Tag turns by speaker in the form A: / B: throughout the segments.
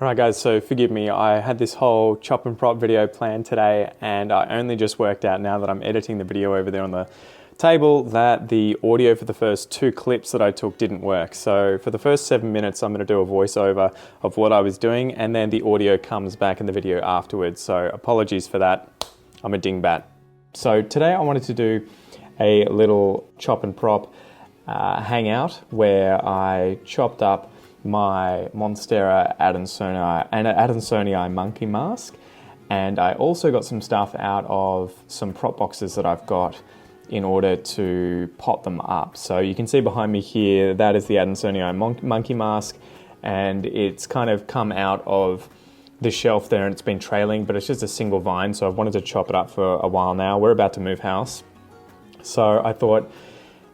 A: Alright guys, so forgive me, I had this whole chop and prop video planned today and I only just worked out now that I'm editing the video over there on the table that the audio for the first two clips that I took didn't work. So for the first 7 minutes I'm going to do a voiceover of what I was doing and then the audio comes back in the video afterwards. So apologies for that, I'm a dingbat. So today I wanted to do a little chop and prop hangout where I chopped up my Monstera adansonii monkey mask, and I also got some stuff out of some prop boxes that I've got in order to pot them up. So you can see behind me here, that is the adansonii monkey mask, and it's kind of come out of the shelf there and it's been trailing, but it's just a single vine, so I've wanted to chop it up for a while now. We're about to move house, so I thought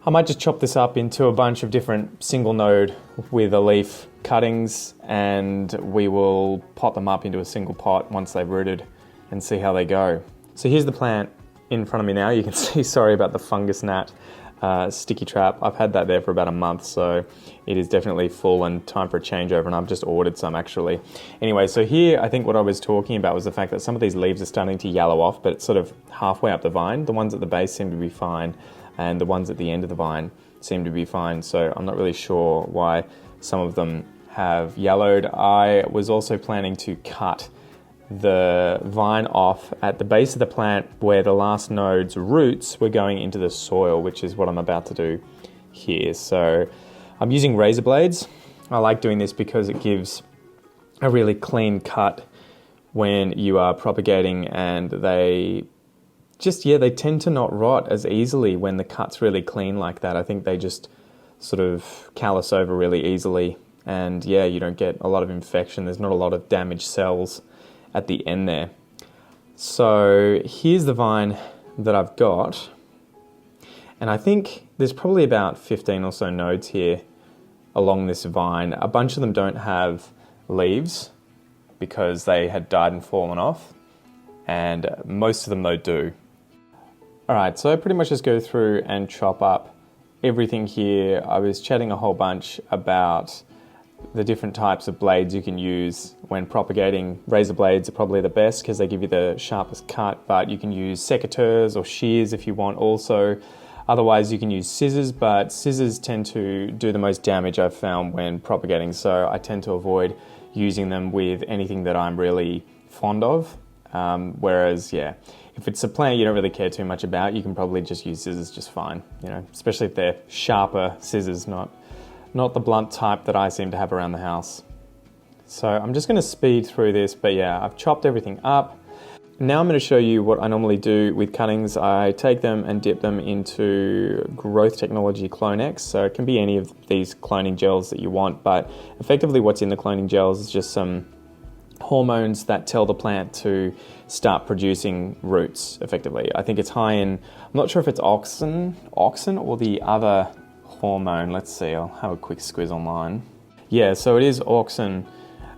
A: I might just chop this up into a bunch of different single node with a leaf cuttings, and we will pot them up into a single pot once they've rooted and see how they go. So here's the plant in front of me now. You can see, sorry about the fungus gnat sticky trap. I've had that there for about a month, so it is definitely full and time for a changeover, and I've just ordered some actually. Anyway, so here I think what I was talking about was the fact that some of these leaves are starting to yellow off, but it's sort of halfway up the vine. The ones at the base seem to be fine, and the ones at the end of the vine seem to be fine, so I'm not really sure why some of them have yellowed. I was also planning to cut the vine off at the base of the plant where the last node's roots were going into the soil, which is what I'm about to do here. So I'm using razor blades. I like doing this because it gives a really clean cut when you are propagating, and they tend to not rot as easily when the cut's really clean like that. I think they just sort of callus over really easily, and yeah, you don't get a lot of infection. There's not a lot of damaged cells at the end there. So here's the vine that I've got, and I think there's probably about 15 or so nodes here along this vine. A bunch of them don't have leaves because they had died and fallen off, and most of them though do. Alright, so I pretty much just go through and chop up everything here. I was chatting a whole bunch about the different types of blades you can use when propagating. Razor blades are probably the best because they give you the sharpest cut, but you can use secateurs or shears if you want also. Otherwise you can use scissors, but scissors tend to do the most damage I've found when propagating, so I tend to avoid using them with anything that I'm really fond of. Whereas, yeah, if it's a plant you don't really care too much about, you can probably just use scissors just fine, you know, especially if they're sharper scissors, not the blunt type that I seem to have around the house. So I'm just going to speed through this, but yeah, I've chopped everything up. Now I'm going to show you what I normally do with cuttings. I take them and dip them into Growth Technology Clone X, so it can be any of these cloning gels that you want, but effectively what's in the cloning gels is just some hormones that tell the plant to start producing roots effectively. I think it's high in, I'm not sure if it's auxin or the other hormone. Let's see, I'll have a quick squiz online. Yeah, so it is auxin.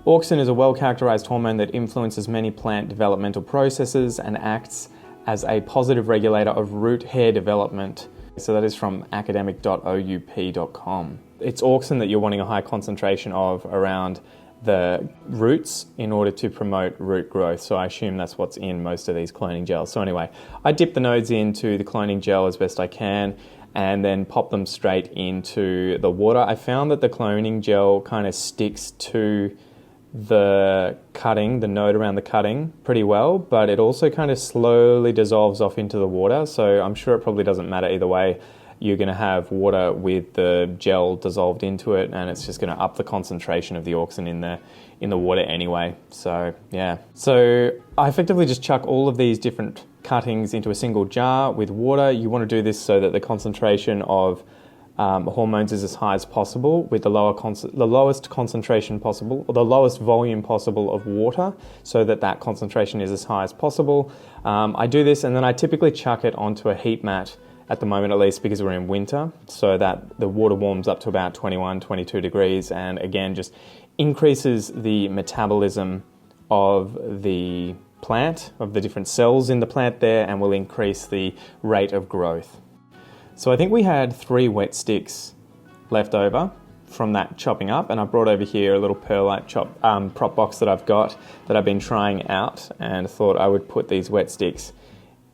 A: Auxin is a well-characterized hormone that influences many plant developmental processes and acts as a positive regulator of root hair development. So that is from academic.oup.com. It's auxin that you're wanting a high concentration of around the roots in order to promote root growth. So I assume that's what's in most of these cloning gels. So anyway, I dip the nodes into the cloning gel as best I can and then pop them straight into the water. I found that the cloning gel kind of sticks to the cutting, the node around the cutting pretty well, but it also kind of slowly dissolves off into the water. So I'm sure it probably doesn't matter either way. You're going to have water with the gel dissolved into it, and it's just going to up the concentration of the auxin in the water anyway. So yeah, so I effectively just chuck all of these different cuttings into a single jar with water. You want to do this so that the concentration of hormones is as high as possible with the lowest concentration possible, or the lowest volume possible of water, so that that concentration is as high as possible. I do this and then I typically chuck it onto a heat mat at the moment, at least because we're in winter, so that the water warms up to about 21, 22 degrees, and again just increases the metabolism of the plant, of the different cells in the plant there, and will increase the rate of growth. So I think we had 3 wet sticks left over from that chopping up, and I brought over here a little perlite prop box that I've got that I've been trying out, and thought I would put these wet sticks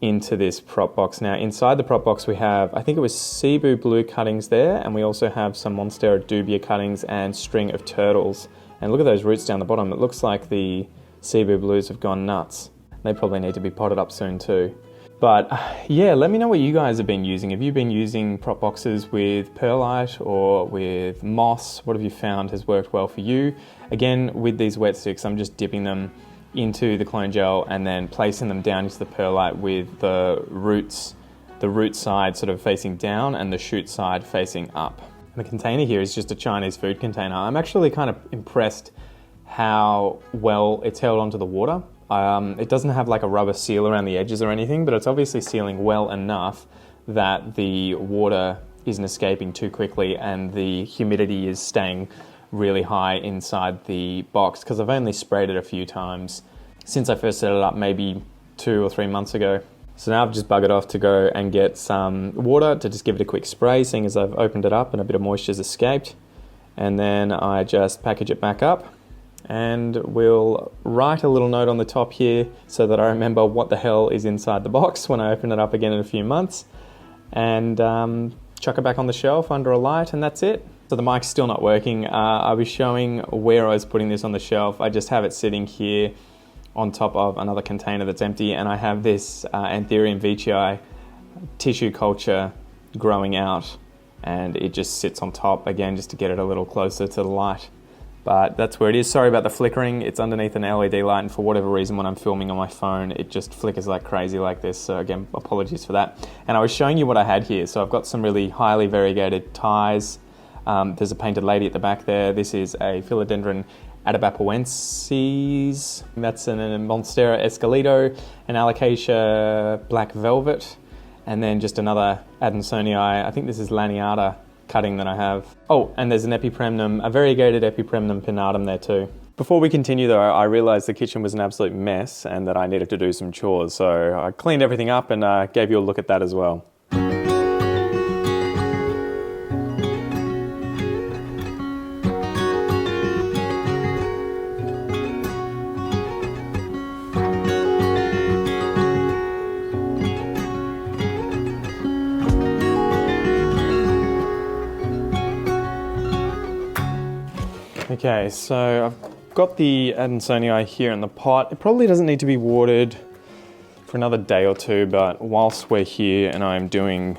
A: into this prop box. Now inside the prop box we have, I think it was Cebu blue cuttings there, and we also have some Monstera dubia cuttings and string of turtles. And look at those roots down the bottom. It looks like the Cebu blues have gone nuts. They probably need to be potted up soon too. But yeah, let me know what you guys have been using. Have you been using prop boxes with perlite or with moss? What have you found has worked well for you? Again, with these wet sticks, I'm just dipping them into the clone gel and then placing them down into the perlite with the root side sort of facing down and the shoot side facing up. And the container here is just a Chinese food container. I'm actually kind of impressed how well it's held onto the water. It doesn't have like a rubber seal around the edges or anything, but it's obviously sealing well enough that the water isn't escaping too quickly and the humidity is staying really high inside the box, because I've only sprayed it a few times since I first set it up, maybe 2 or 3 months ago. So now I've just buggered off to go and get some water to just give it a quick spray, seeing as I've opened it up and a bit of moisture's escaped. And then I just package it back up, and we'll write a little note on the top here so that I remember what the hell is inside the box when I open it up again in a few months, and chuck it back on the shelf under a light, and that's it. So the mic's still not working. I'll be showing where I was putting this on the shelf. I just have it sitting here on top of another container that's empty, and I have this Anthurium veitchii tissue culture growing out, and it just sits on top again just to get it a little closer to the light. But that's where it is. Sorry about the flickering. It's underneath an LED light, and for whatever reason when I'm filming on my phone it just flickers like crazy like this, so again, apologies for that. And I was showing you what I had here. So I've got some really highly variegated ties. There's a painted lady at the back there. This is a Philodendron adabapoensis. That's a Monstera esqueleto, an Alocasia black velvet, and then just another adansonii. I think this is laniata cutting that I have. Oh, and there's an epipremnum, a variegated epipremnum pinnatum there too. Before we continue though, I realized the kitchen was an absolute mess and that I needed to do some chores. So I cleaned everything up and gave you a look at that as well. Okay, so I've got the adansonii here in the pot. It probably doesn't need to be watered for another day or two, but whilst we're here and I'm doing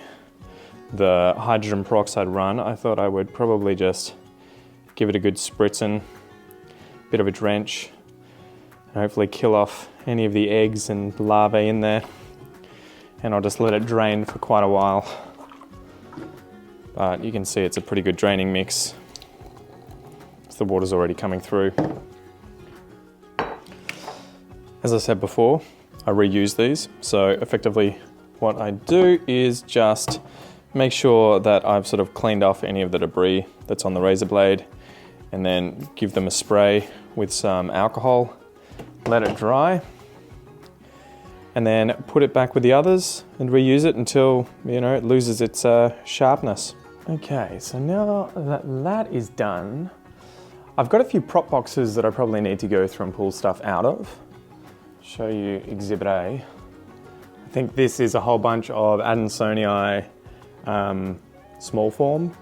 A: the hydrogen peroxide run, I thought I would probably just give it a good spritzing, bit of a drench, and hopefully kill off any of the eggs and larvae in there. And I'll just let it drain for quite a while. But you can see it's a pretty good draining mix. The water's already coming through. As I said before, I reuse these. So effectively what I do is just make sure that I've sort of cleaned off any of the debris that's on the razor blade, and then give them a spray with some alcohol, let it dry, and then put it back with the others and reuse it until, you know, it loses its sharpness. Okay, so now that that is done, I've got a few prop boxes that I probably need to go through and pull stuff out of. Show you Exhibit A. I think this is a whole bunch of adansonii small form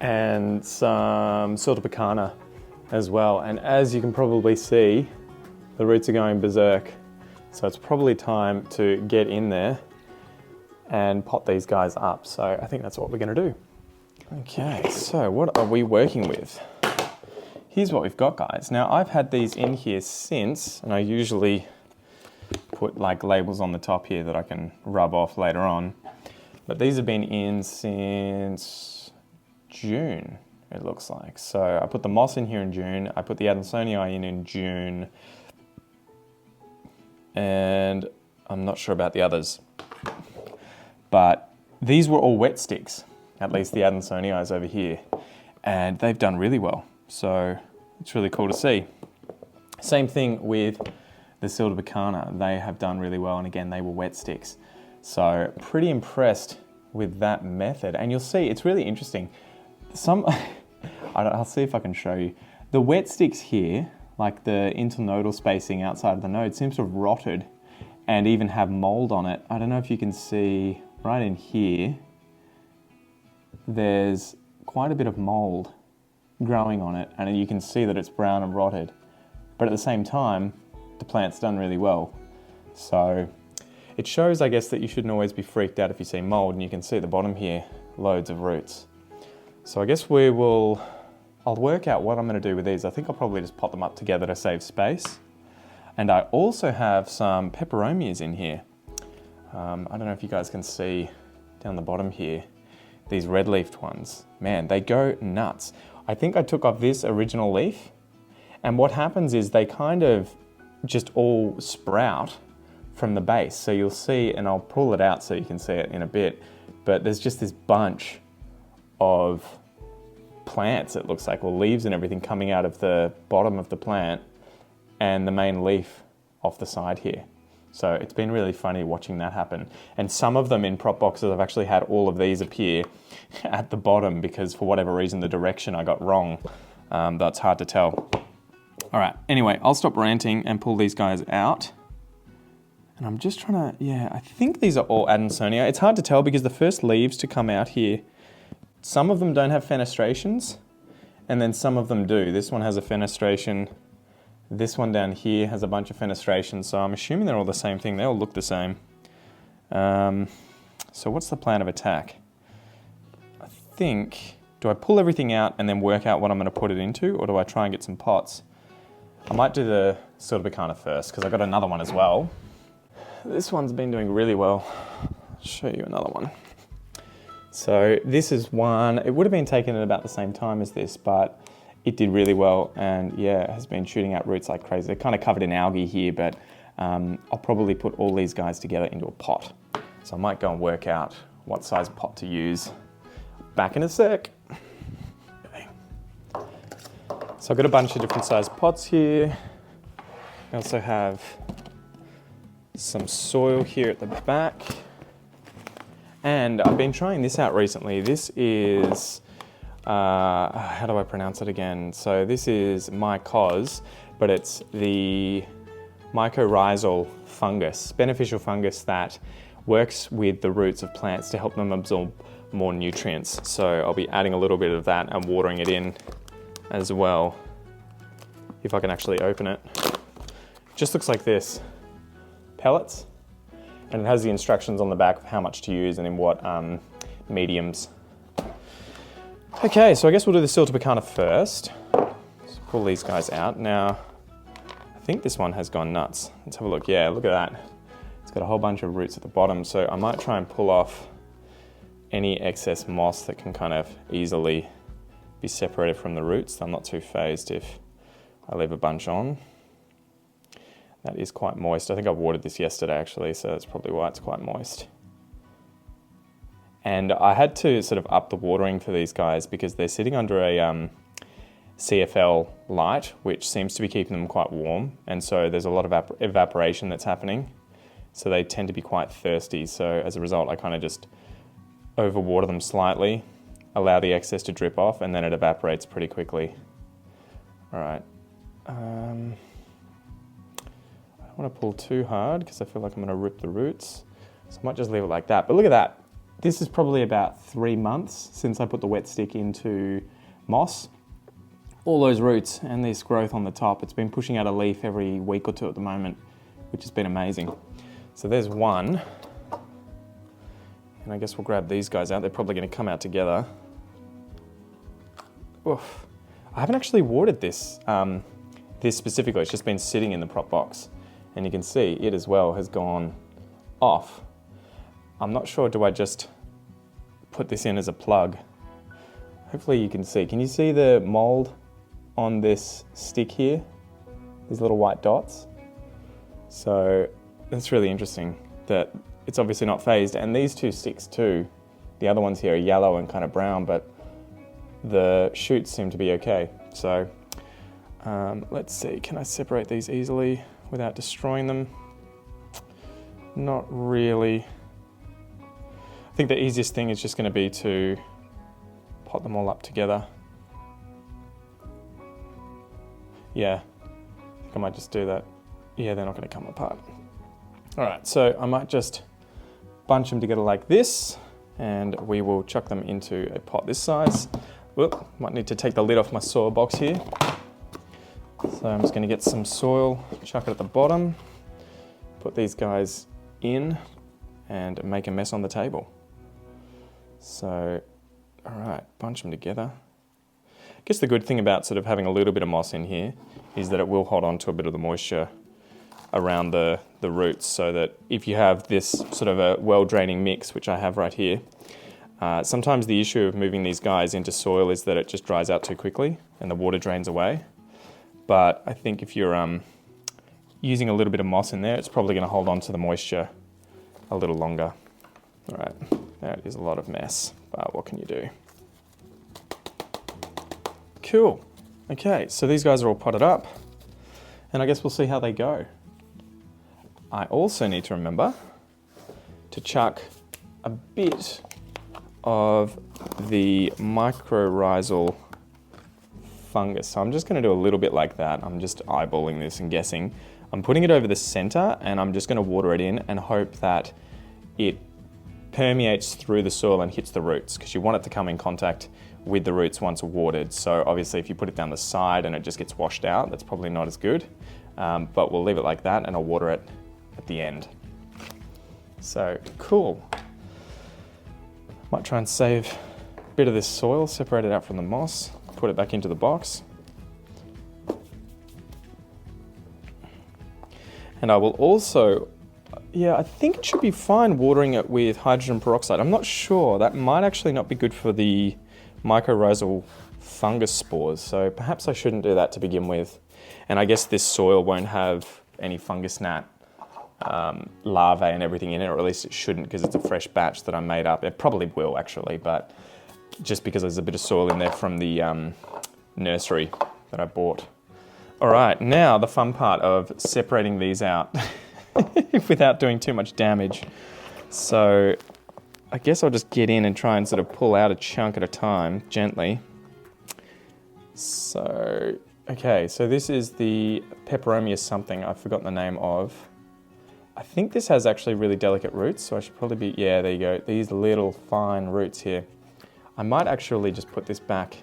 A: and some siltepecana as well. And as you can probably see, the roots are going berserk. So it's probably time to get in there and pot these guys up. So I think that's what we're gonna do. Okay, so what are we working with? Here's what we've got, guys. Now I've had these in here since, and I usually put like labels on the top here that I can rub off later on, but these have been in since June, it looks like. So I put the moss in here in June, I put the adansonii in June, and I'm not sure about the others. But these were all wet sticks, at least the adansonii over here, and they've done really well. So it's really cool to see. Same thing with the siltepecana. They have done really well, and again, they were wet sticks. So pretty impressed with that method. And you'll see, it's really interesting. I'll see if I can show you. The wet sticks here, like the internodal spacing outside of the node, seems to have rotted and even have mold on it. I don't know if you can see right in here, there's quite a bit of mold growing on it, and you can see that it's brown and rotted. But at the same time, the plant's done really well. So it shows, I guess, that you shouldn't always be freaked out if you see mold, and you can see at the bottom here, loads of roots. So I guess I'll work out what I'm gonna do with these. I think I'll probably just pot them up together to save space. And I also have some peperomias in here. I don't know if you guys can see down the bottom here, these red-leafed ones. Man, they go nuts. I think I took off this original leaf, and what happens is they kind of just all sprout from the base. So you'll see, and I'll pull it out so you can see it in a bit, but there's just this bunch of plants, it looks like, or leaves and everything coming out of the bottom of the plant and the main leaf off the side here. So it's been really funny watching that happen. And some of them in prop boxes, I've actually had all of these appear at the bottom because for whatever reason, the direction I got wrong. That's hard to tell. All right, anyway, I'll stop ranting and pull these guys out. And I'm just trying to, yeah, I think these are all adansonii. It's hard to tell because the first leaves to come out here, some of them don't have fenestrations, and then some of them do. This one has a fenestration. This one down here has a bunch of fenestrations, so I'm assuming they're all the same thing. They all look the same. So what's the plan of attack? I think, do I pull everything out and then work out what I'm going to put it into, or do I try and get some pots? I might do the siltepecana first, because I've got another one as well. This one's been doing really well. I'll show you another one. So this is one, it would have been taken at about the same time as this, but it did really well, and yeah, it has been shooting out roots like crazy. They're kind of covered in algae here, but I'll probably put all these guys together into a pot. So I might go and work out what size pot to use. Back in a sec. Okay. So I've got a bunch of different size pots here. I also have some soil here at the back. And I've been trying this out recently. This is, how do I pronounce it again? So this is mycos, but it's the mycorrhizal fungus, beneficial fungus that works with the roots of plants to help them absorb more nutrients. So I'll be adding a little bit of that and watering it in as well. If I can actually open it. Just looks like this, pellets. And it has the instructions on the back of how much to use and in what mediums. Okay, so I guess we'll do the siltepecana first. Let's pull these guys out. Now, I think this one has gone nuts. Let's have a look. Yeah, look at that. It's got a whole bunch of roots at the bottom, so I might try and pull off any excess moss that can kind of easily be separated from the roots. I'm not too phased if I leave a bunch on. That is quite moist. I think I watered this yesterday actually, so that's probably why it's quite moist. And I had to sort of up the watering for these guys because they're sitting under a CFL light, which seems to be keeping them quite warm. And so there's a lot of evaporation that's happening. So they tend to be quite thirsty. So as a result, I kind of just overwater them slightly, allow the excess to drip off, and then it evaporates pretty quickly. All right. I don't want to pull too hard because I feel like I'm going to rip the roots. So I might just leave it like that. But look at that. This is probably about 3 months since I put the wet stick into moss. All those roots and this growth on the top, it's been pushing out a leaf every week or two at the moment, which has been amazing. So there's one. And I guess we'll grab these guys out. They're probably going to come out together. Oof. I haven't actually watered this, this specifically. It's just been sitting in the prop box. And you can see it as well has gone off. I'm not sure, do I just put this in as a plug? Hopefully you can see. Can you see the mold on this stick here? These little white dots? So that's really interesting that it's obviously not phased. And these two sticks too, the other ones here are yellow and kind of brown, but the shoots seem to be okay. So let's see, can I separate these easily without destroying them? Not really. I think the easiest thing is just going to be to pot them all up together Yeah, I think I might just do that. Yeah, they're not going to come apart. All right, so I might just bunch them together like this, and we will chuck them into a pot this size. Whoop, might need to take the lid off my soil box here. So I'm just going to get some soil, chuck it at the bottom, put these guys in, and make a mess on the table. So, all right, bunch them together. I guess the good thing about sort of having a little bit of moss in here is that it will hold on to a bit of the moisture around the roots, so that if you have this sort of a well-draining mix, which I have right here, sometimes the issue of moving these guys into soil is that it just dries out too quickly and the water drains away. But I think if you're using a little bit of moss in there, it's probably going to hold on to the moisture a little longer. All right, that is a lot of mess, but what can you do? Cool. Okay, so these guys are all potted up, and I guess we'll see how they go. I also need to remember to chuck a bit of the mycorrhizal fungus. So I'm just going to do a little bit like that. I'm just eyeballing this and guessing. I'm putting it over the center, and I'm just going to water it in and hope that it permeates through the soil and hits the roots, because you want it to come in contact with the roots once watered. So obviously if you put it down the side and it just gets washed out, that's probably not as good. But we'll leave it like that, and I'll water it at the end. So cool. Might try and save a bit of this soil, separate it out from the moss, put it back into the box. And I will also, I think it should be fine watering it with hydrogen peroxide. I'm not sure. That might actually not be good for the mycorrhizal fungus spores, so perhaps I shouldn't do that to begin with. And I guess this soil won't have any fungus gnat larvae and everything in it, or at least it shouldn't, because it's a fresh batch that I made up. It probably will actually, but just because there's a bit of soil in there from the nursery that I bought. All right, now the fun part of separating these out without doing too much damage. So I guess I'll just get in and try and sort of pull out a chunk at a time, gently. So, okay, so this is the peperomia something I've forgotten the name of. I think this has actually really delicate roots, so I should probably be, yeah, there you go, these little fine roots here. I might actually just put this back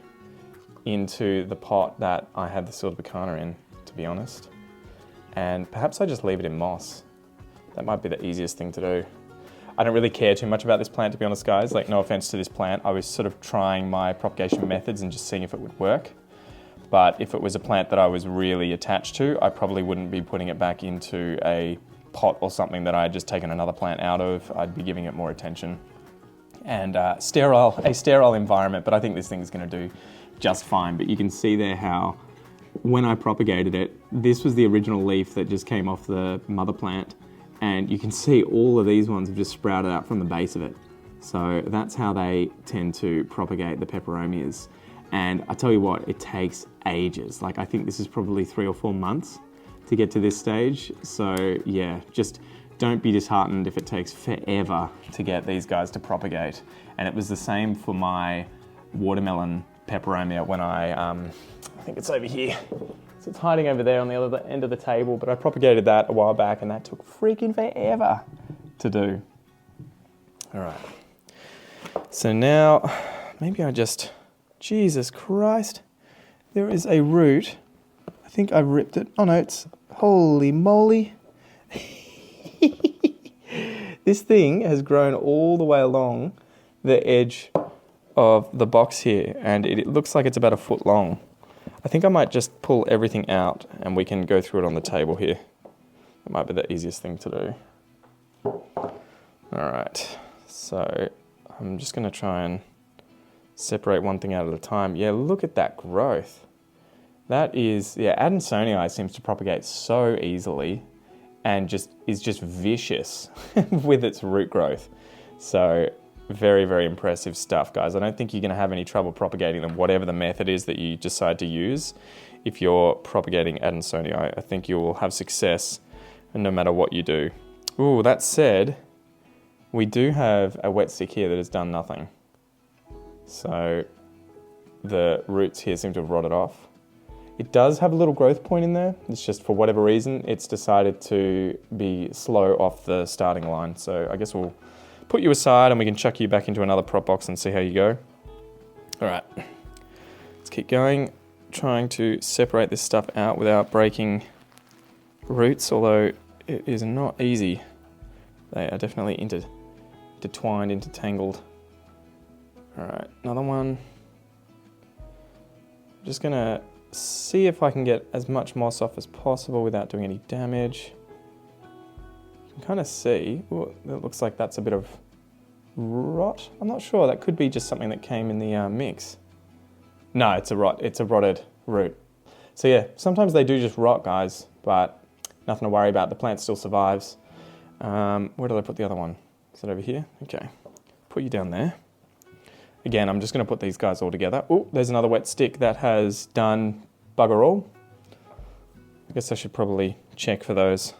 A: into the pot that I had the siltepecana in, to be honest. And perhaps I just leave it in moss. That might be the easiest thing to do. I don't really care too much about this plant, to be honest, guys. Like, no offense to this plant. I was sort of trying my propagation methods and just seeing if it would work. But if it was a plant that I was really attached to, I probably wouldn't be putting it back into a pot or something that I had just taken another plant out of. I'd be giving it more attention. And a sterile environment, but I think this thing is going to do just fine. But you can see there how when I propagated it, this was the original leaf that just came off the mother plant, and you can see all of these ones have just sprouted out from the base of it. So that's how they tend to propagate the peperomias. And I tell you what, it takes ages. Like, I think this is probably 3 or 4 months to get to this stage. So yeah, just don't be disheartened if it takes forever to get these guys to propagate. And it was the same for my watermelon peperomia when I think it's over here. So it's hiding over there on the other end of the table, but I propagated that a while back and that took freaking forever to do. All right. So now, maybe I just, Jesus Christ, there is a root. I think I ripped it. Oh no, it's, holy moly. This thing has grown all the way along the edge of the box here, and it looks like it's about 1 foot long. I think I might just pull everything out and we can go through it on the table here. It might be the easiest thing to do. All right, so I'm just going to try and separate one thing out at a time. Yeah, look at that growth. That is, yeah, adansonii seems to propagate so easily and is just vicious with its root growth. So very, very impressive stuff, guys. I don't think you're going to have any trouble propagating them, whatever the method is that you decide to use. If you're propagating adansonii, I think you will have success no matter what you do. Ooh, that said, we do have a wet stick here that has done nothing. So the roots here seem to have rotted off. It does have a little growth point in there. It's just for whatever reason, it's decided to be slow off the starting line. So I guess we'll put you aside and we can chuck you back into another prop box and see how you go. All right, let's keep going. Trying to separate this stuff out without breaking roots, although it is not easy. They are definitely intertwined, intertangled. All right, another one. Just gonna see if I can get as much moss off as possible without doing any damage. You can kind of see, ooh, it looks like that's a bit of rot. I'm not sure, that could be just something that came in the mix. No, it's a rotted root. So yeah, sometimes they do just rot, guys, but nothing to worry about. The plant still survives. Where did I put the other one? Is it over here? Okay, put you down there. Again, I'm just gonna put these guys all together. Oh, there's another wet stick that has done bugger all. I guess I should probably check for those.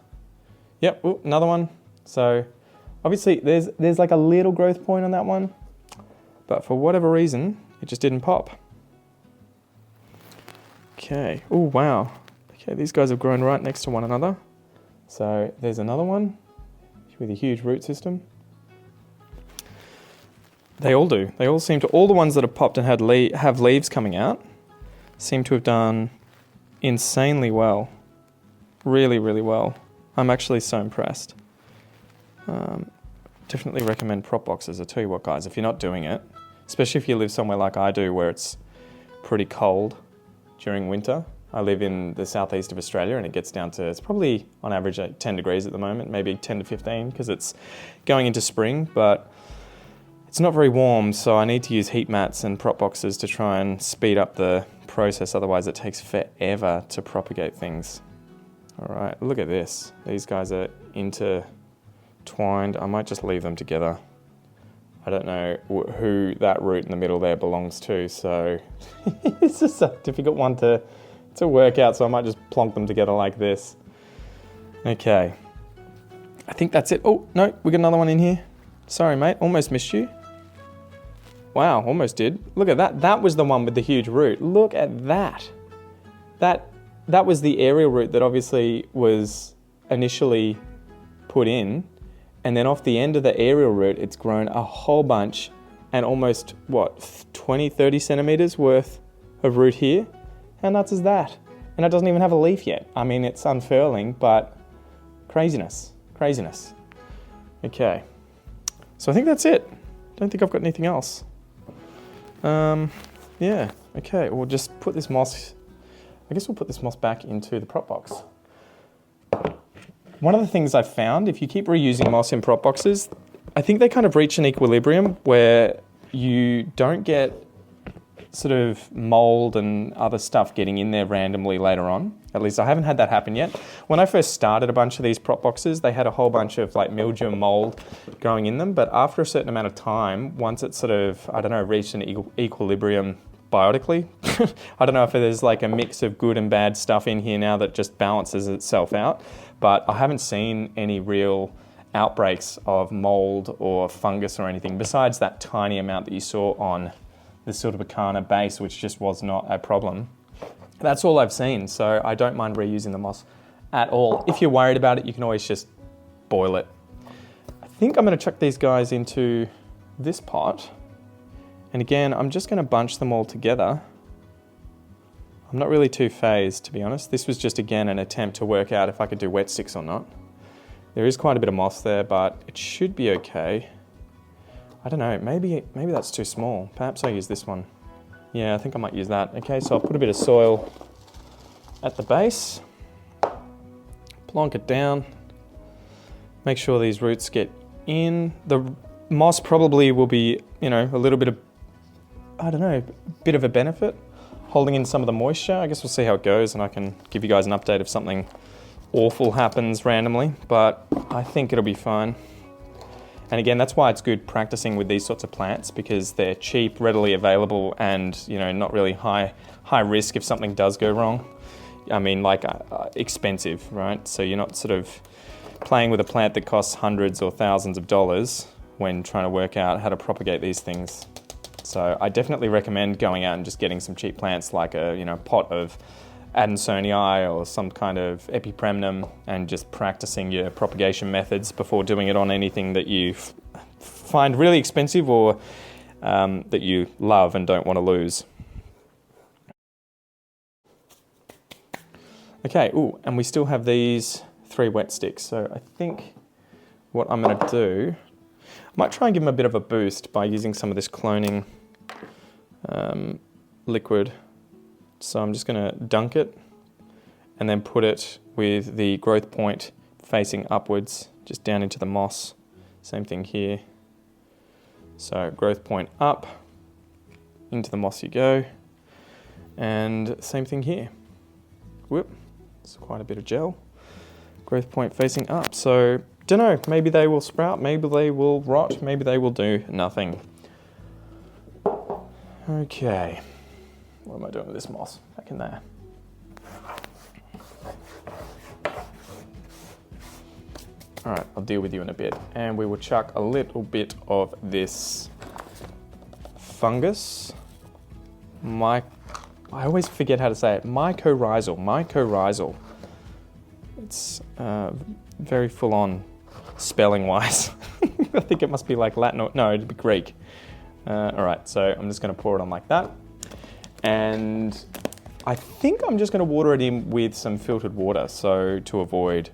A: Yep, ooh, another one. So obviously there's like a little growth point on that one, but for whatever reason, it just didn't pop. Okay, oh wow. Okay, these guys have grown right next to one another. So there's another one with a huge root system. They all do. They all seem to, all the ones that have popped and have leaves coming out seem to have done insanely well. Really, really well. I'm actually so impressed. Definitely recommend prop boxes. I tell you what, guys, if you're not doing it, especially if you live somewhere like I do where it's pretty cold during winter. I live in the southeast of Australia and it gets down to, it's probably on average 10 degrees at the moment, maybe 10 to 15 because it's going into spring, but it's not very warm, so I need to use heat mats and prop boxes to try and speed up the process, otherwise it takes forever to propagate things. All right, look at this. These guys are intertwined. I might just leave them together. I don't know who that root in the middle there belongs to, so it's just a difficult one to work out, so I might just plonk them together like this. Okay, I think that's it. Oh, no, we got another one in here. Sorry, mate, almost missed you. Wow, almost did. Look at that. That was the one with the huge root. Look at that. That was the aerial root that obviously was initially put in, and then off the end of the aerial root, it's grown a whole bunch and almost, what, 20, 30 centimeters worth of root here? How nuts is that? And it doesn't even have a leaf yet. I mean, it's unfurling, but craziness, craziness. Okay, so I think that's it. Don't think I've got anything else. Yeah, okay, we'll just put this moss, I guess we'll put this moss back into the prop box. One of the things I've found, if you keep reusing moss in prop boxes, I think they kind of reach an equilibrium where you don't get sort of mold and other stuff getting in there randomly later on. At least I haven't had that happen yet. When I first started a bunch of these prop boxes, they had a whole bunch of like mildew and mold growing in them, but after a certain amount of time, once it sort of, I don't know, reached an equilibrium biotically, I don't know if there's like a mix of good and bad stuff in here now that just balances itself out, but I haven't seen any real outbreaks of mold or fungus or anything besides that tiny amount that you saw on the siltepecana base, which just was not a problem. That's all I've seen, so I don't mind reusing the moss at all. If you're worried about it, you can always just boil it. I think I'm gonna chuck these guys into this pot. And again, I'm just gonna bunch them all together. I'm not really too phased, to be honest. This was just, again, an attempt to work out if I could do wet sticks or not. There is quite a bit of moss there, but it should be okay. I don't know, maybe that's too small. Perhaps I'll use this one. Yeah, I think I might use that. Okay, so I'll put a bit of soil at the base, plonk it down, make sure these roots get in. The moss probably will be, you know, a little bit of, I don't know, a bit of a benefit, holding in some of the moisture. I guess we'll see how it goes and I can give you guys an update if something awful happens randomly, but I think it'll be fine. And again, that's why it's good practicing with these sorts of plants, because they're cheap, readily available, and you know, not really high risk if something does go wrong. I mean, like expensive, right? So you're not sort of playing with a plant that costs hundreds or thousands of dollars when trying to work out how to propagate these things. So I definitely recommend going out and just getting some cheap plants, like a pot of adansonii or some kind of epipremnum and just practicing your propagation methods before doing it on anything that you find really expensive or that you love and don't want to lose. Okay, ooh, and we still have these 3 wet sticks. So I think what I'm going to do, I might try and give them a bit of a boost by using some of this cloning liquid. So I'm just going to dunk it and then put it with the growth point facing upwards, just down into the moss. Same thing here. So growth point up, into the moss you go, and same thing here. Whoop, it's quite a bit of gel. Growth point facing up. So, don't know, maybe they will sprout, maybe they will rot, maybe they will do nothing. Okay, what am I doing with this moss? Back in there. All right, I'll deal with you in a bit. And we will chuck a little bit of this fungus. I always forget how to say it. Mycorrhizal. It's very full on spelling wise. I think it must be like Latin or, no, it'd be Greek. All right, so I'm just gonna pour it on like that. And I think I'm just gonna water it in with some filtered water, so to avoid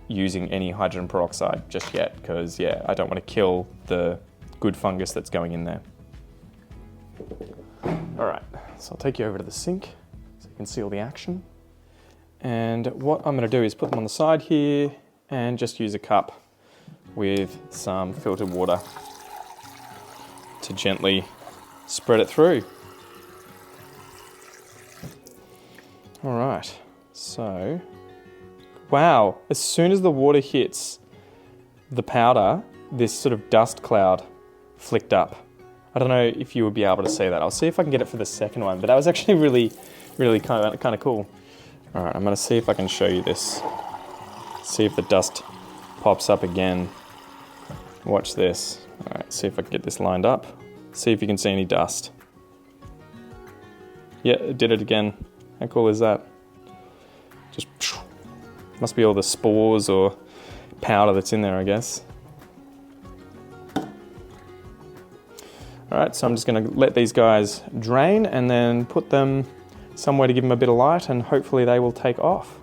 A: using any hydrogen peroxide just yet, because yeah, I don't want to kill the good fungus that's going in there. All right, so I'll take you over to the sink so you can see all the action. And what I'm going to do is put them on the side here and just use a cup with some filtered water to gently spread it through. All right, so wow, as soon as the water hits the powder, this sort of dust cloud flicked up. I don't know if you would be able to see that. I'll see if I can get it for the second one, but that was actually really kind of cool. All right, I'm gonna see if I can show you this. See if the dust pops up again. Watch this. All right, see if I can get this lined up. See if you can see any dust. Yeah, it did it again. How cool is that? Just must be all the spores or powder that's in there, I guess. All right, so I'm just gonna let these guys drain and then put them somewhere to give them a bit of light, and hopefully they will take off.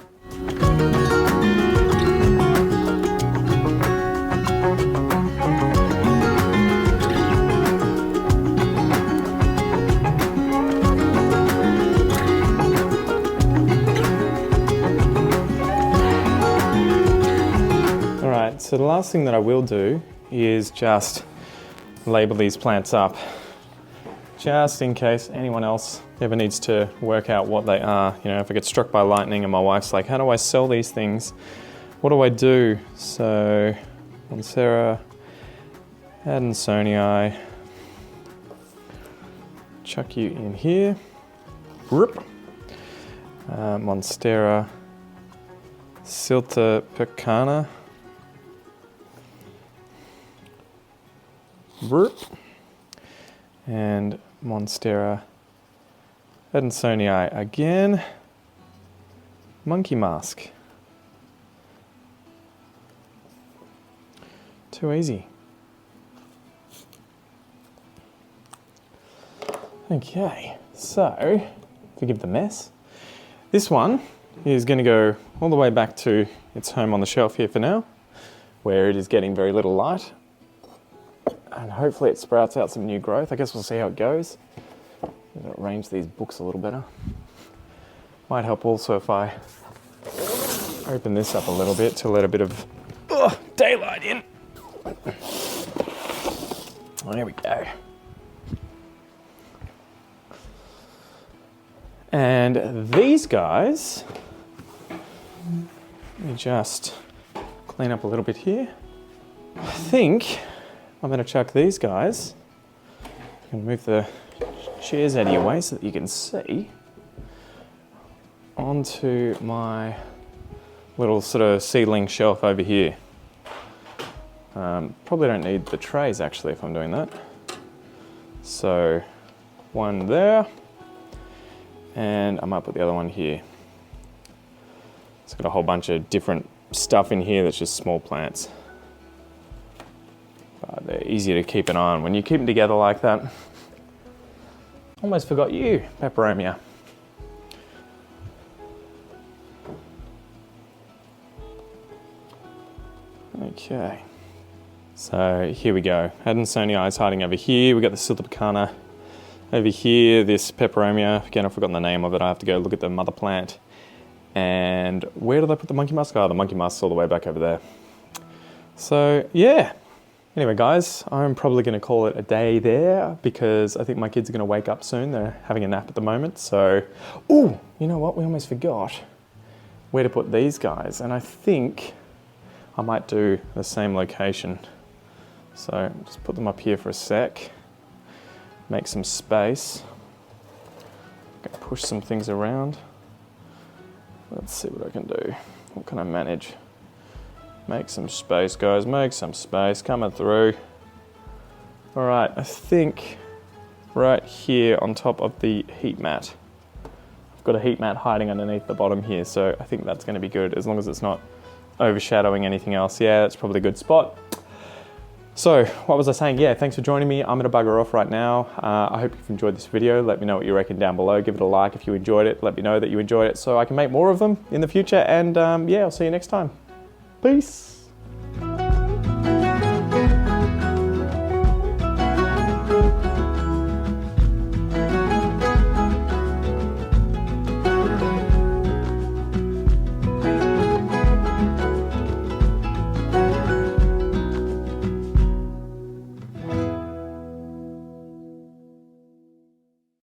A: All right, so the last thing that I will do is just label these plants up, just in case anyone else ever needs to work out what they are. You know, if I get struck by lightning and my wife's like, how do I sell these things? What do I do? So, Monstera, adansonii, chuck you in here. Monstera, siltepecana, and Monstera, adansonii again, monkey mask. Too easy. Okay, so forgive the mess. This one is going to go all the way back to its home on the shelf here for now, where it is getting very little light. And hopefully it sprouts out some new growth. I guess we'll see how it goes. I'll arrange these books a little better. Might help also if I open this up a little bit to let a bit of daylight in. There we go. And these guys, let me just clean up a little bit here. I think I'm going to chuck these guys. I'm going to move the chairs out of your way so that you can see, onto my little sort of seedling shelf over here. Probably don't need the trays actually if I'm doing that. So one there, and I might put the other one here. It's got a whole bunch of different stuff in here that's just small plants. But they're easier to keep an eye on when you keep them together like that. Almost forgot you, peperomia. Okay, so here we go. Adansonii is hiding over here. We got the siltepecana over here. This peperomia, again, I've forgotten the name of it. I have to go look at the mother plant. And where did I put the monkey musk? Oh, the monkey musk's all the way back over there. So yeah. Anyway, guys, I'm probably going to call it a day there because I think my kids are going to wake up soon. They're having a nap at the moment. So, oh, you know what? We almost forgot where to put these guys, and I think I might do the same location. So just put them up here for a sec, make some space, push some things around. Let's see what I can do. What can I manage? Make some space, guys, make some space, coming through. All right, I think right here on top of the heat mat. I've got a heat mat hiding underneath the bottom here, so I think that's gonna be good as long as it's not overshadowing anything else. Yeah, that's probably a good spot. So what was I saying? Yeah, thanks for joining me. I'm gonna bugger off right now. I hope you've enjoyed this video. Let me know what you reckon down below. Give it a like if you enjoyed it. Let me know that you enjoyed it so I can make more of them in the future. And yeah, I'll see you next time. Peace.